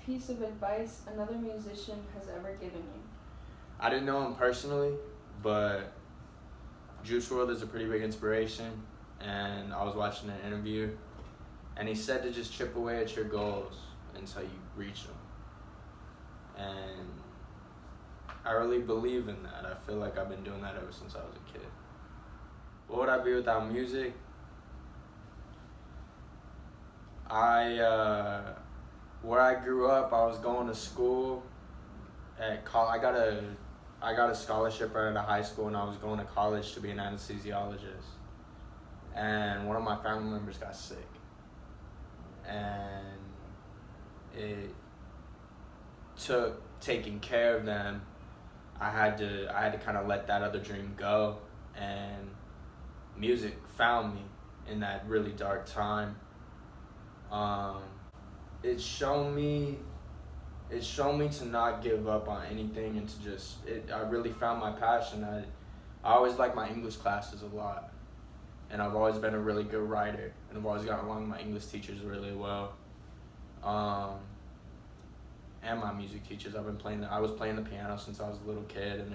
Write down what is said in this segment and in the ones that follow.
piece of advice another musician has ever given you? I didn't know him personally, but Juice WRLD is a pretty big inspiration, and I was watching an interview, and he said to just chip away at your goals until you reach them. And I really believe in that. I feel like I've been doing that ever since I was a kid. What would I be without music? Where I grew up, I was going to school I got a scholarship right out of high school, and I was going to college to be an anesthesiologist. And one of my family members got sick, and it took taking care of them. I had to kind of let that other dream go, and music found me in that really dark time. It showed me to not give up on anything, and to I really found my passion. I always liked my English classes a lot, and I've always been a really good writer, and I've always gotten along with my English teachers really well. And my music teachers. I was playing the piano since I was a little kid, and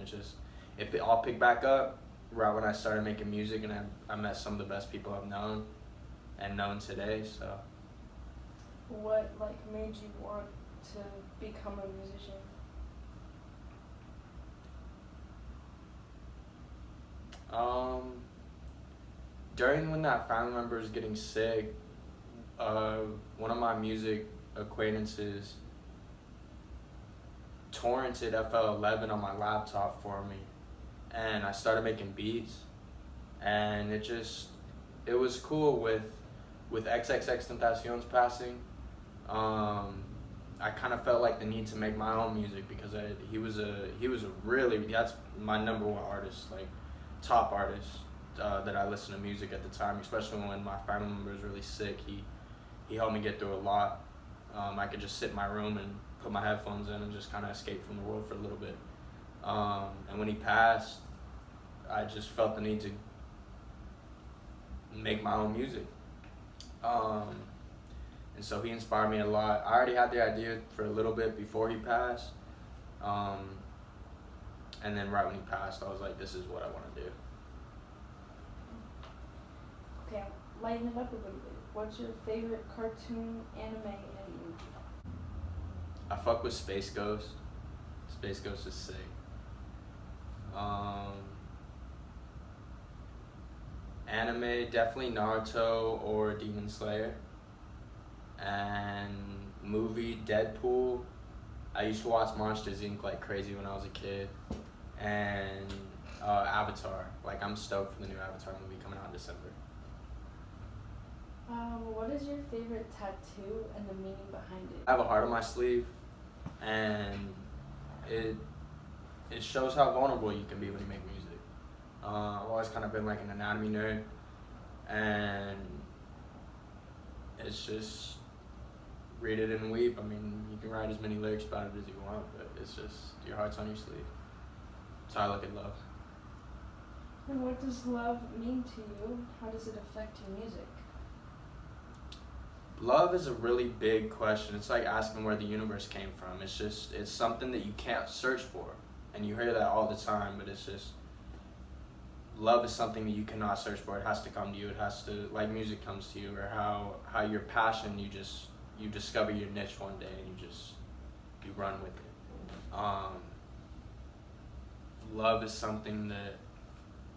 it all picked back up right when I started making music, and I met some of the best people I've known today, so. What made you want to become a musician? During when that family member was getting sick, one of my music acquaintances torrented FL11 on my laptop for me, and I started making beats, and it was cool with XXXTentacion's passing. I kind of felt like the need to make my own music because he was a really, that's my number one artist, top artist that I listened to music at the time, especially when my family member was really sick. He helped me get through a lot. I could just sit in my room and put my headphones in and just kind of escape from the world for a little bit. And when he passed, I just felt the need to make my own music. And so he inspired me a lot. I already had the idea for a little bit before he passed. And then right when he passed, I was like, this is what I want to do. Okay, lighten it up a little bit. What's your favorite cartoon, anime, and movie? I fuck with Space Ghost. Space Ghost is sick. Anime, definitely Naruto or Demon Slayer. And movie, Deadpool. I used to watch Monsters Inc. like crazy when I was a kid. And Avatar. I'm stoked for the new Avatar movie coming out in December. What is your favorite tattoo and the meaning behind it? I have a heart on my sleeve, and it shows how vulnerable you can be when you make music. I've always kind of been an anatomy nerd, and it's just read it and weep. I mean, you can write as many lyrics about it as you want, but it's just your heart's on your sleeve. That's how I look at love. And what does love mean to you? How does it affect your music? Love is a really big question. It's like asking where the universe came from. It's something that you can't search for. And you hear that all the time, but love is something that you cannot search for. It has to come to you. It has to, like music comes to you, or how your passion, you discover your niche one day and you run with it. Love is something that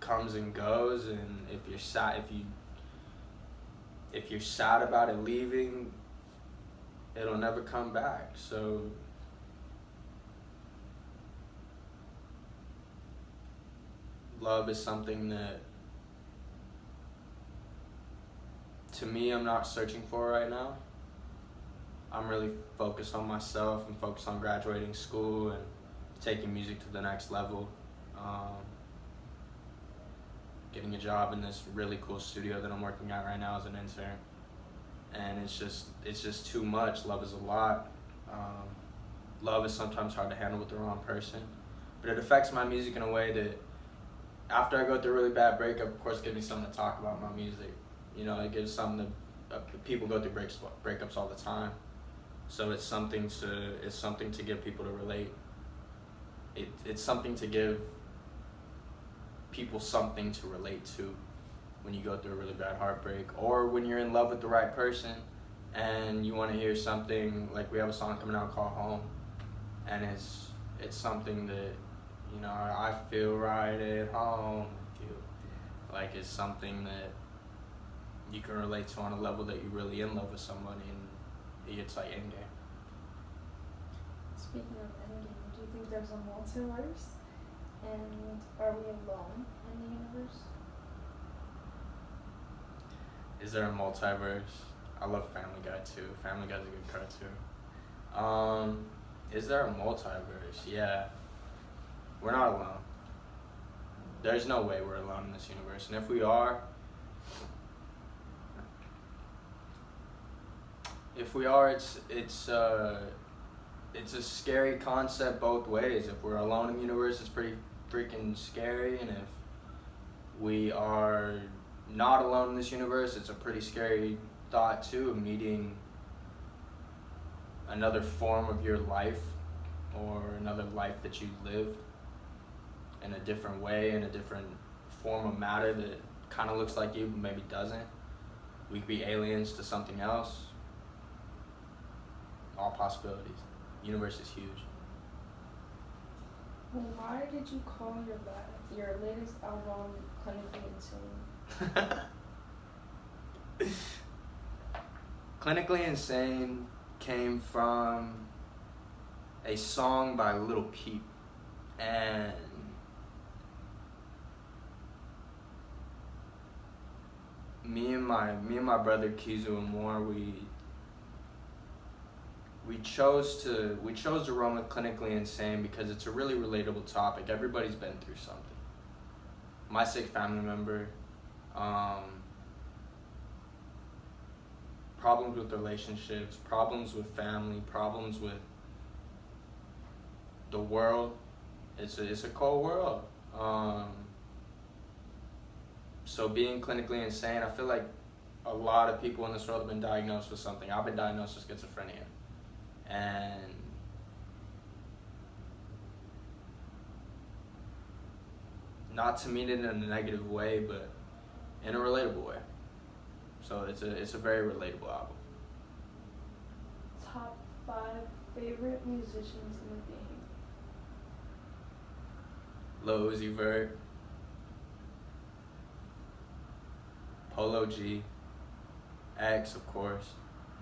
comes and goes, and if you're sad about it leaving, it'll never come back. So love is something that, to me, I'm not searching for right now. I'm really focused on myself and focused on graduating school and taking music to the next level. Getting a job in this really cool studio that I'm working at right now as an intern. And it's just too much. Love is a lot. Love is sometimes hard to handle with the wrong person. But it affects my music in a way that, after I go through a really bad breakup, of course, it gives me something to talk about in my music. It gives something that people go through breakups all the time. So it's something to get people to relate. It's something to give people something to relate to when you go through a really bad heartbreak, or when you're in love with the right person and you want to hear something. Like, we have a song coming out called Home, and it's something that, you know, I feel right at home with you. Like, it's something that you can relate to on a level that you're really in love with somebody, and it's like Endgame. Speaking of Endgame, do you think there's a multiverse? And are we alone in the universe? Is there a multiverse? I love Family Guy too. Family Guy's a good cartoon. Is there a multiverse? Yeah. We're not alone. There's no way we're alone in this universe. And if we are, it's a scary concept both ways. If we're alone in the universe, it's pretty freaking scary, and if we are not alone in this universe, it's a pretty scary thought too, of meeting another form of your life, or another life that you lived in a different way, in a different form of matter that kind of looks like you but maybe doesn't. We could be aliens to something else. All possibilities. The universe is huge. Well, why did you call your latest album Clinically Insane? Clinically Insane came from a song by Lil Peep, and me and my brother Kizu and Moore, we chose to run with Clinically Insane because it's a really relatable topic. Everybody's been through something. My sick family member, problems with relationships, problems with family, problems with the world. It's a cold world. So being clinically insane, I feel like a lot of people in this world have been diagnosed with something. I've been diagnosed with schizophrenia. And not to mean it in a negative way, but in a relatable way. So it's a very relatable album. Top 5 favorite musicians in the game. Lil Uzi Vert, Polo G, X, of course,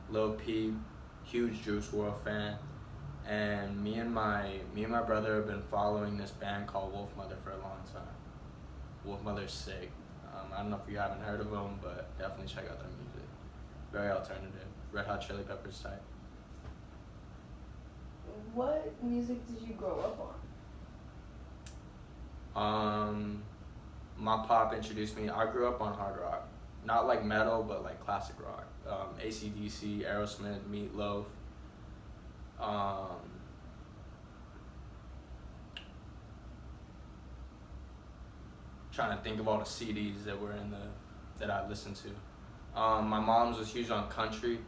Lil Peep, huge Juice WRLD fan, and me and my brother have been following this band called Wolf Mother for a long time. Wolf Mother's sick. I don't know if you haven't heard of them, but definitely check out their music. Very alternative, Red Hot Chili Peppers type. What music did you grow up on? My pop introduced me. I grew up on hard rock, not like metal, but like classic rock. AC/DC, Aerosmith, Meatloaf. Trying to think of all the CDs that were that I listened to. My mom's was huge on country.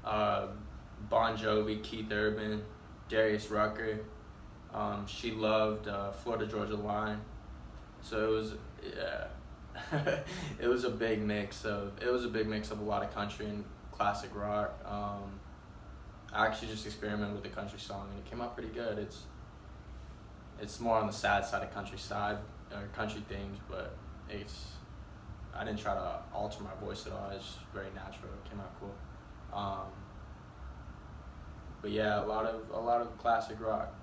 Bon Jovi, Keith Urban, Darius Rucker. She loved Florida Georgia Line. So it was, yeah, it was a big mix of a lot of country and classic rock. I actually just experimented with the country song and it came out pretty good. It's more on the sad side of country things, but I didn't try to alter my voice at all. It's just very natural. It came out cool. But yeah, a lot of classic rock.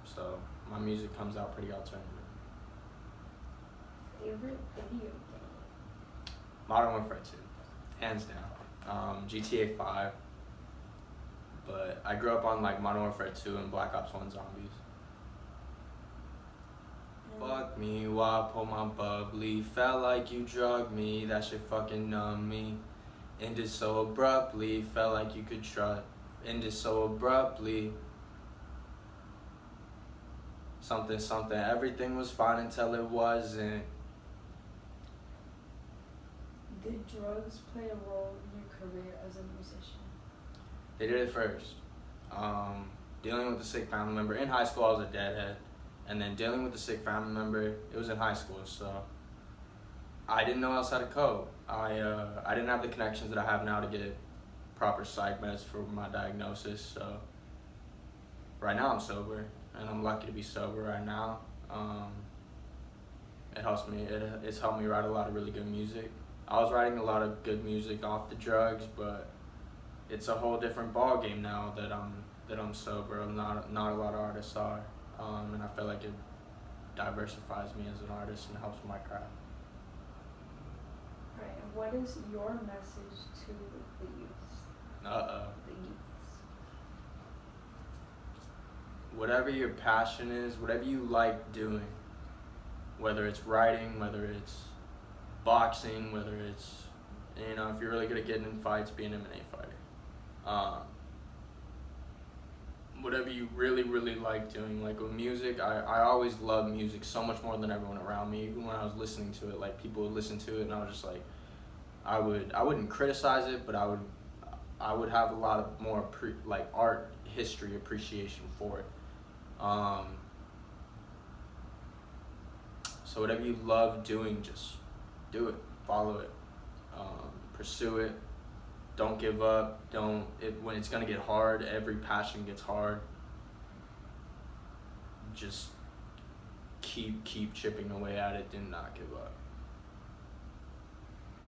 So my music comes out pretty alternative. Favorite video game? Modern Warfare 2, hands down. GTA 5, but I grew up on like Modern Warfare 2 and Black Ops 1 Zombies. Fuck me, why pull my bubbly? Felt like you drugged me, that shit fucking numb me. Ended so abruptly, felt like you could trust. Ended so abruptly. Something, everything was fine until it wasn't. Did drugs play a role in your career as a musician? They did it first. dealing with a sick family member. In high school, I was a deadhead, and then dealing with a sick family member, it was in high school, so I didn't know else how to cope. I didn't have the connections that I have now to get proper psych meds for my diagnosis, so right now I'm sober, and I'm lucky to be sober right now. It helps me. It's helped me write a lot of really good music. I was writing a lot of good music off the drugs, but it's a whole different ball game now that I'm sober. Not a lot of artists are, and I feel like it diversifies me as an artist and helps with my craft. Right, and what is your message to the youth? The youths. Whatever your passion is, whatever you like doing, whether it's writing, whether it's boxing, whether it's, if you're really good at getting in fights, be an MMA fighter. Whatever you really, really like doing. Like with music, I always loved music so much more than everyone around me. Even when I was listening to it, like people would listen to it and I was just like, I wouldn't criticize it, but I would have a lot of more art history appreciation for it. So whatever you love doing, just do it, follow it, pursue it. Don't give up. When it's gonna get hard, every passion gets hard. Just keep chipping away at it. Do not give up.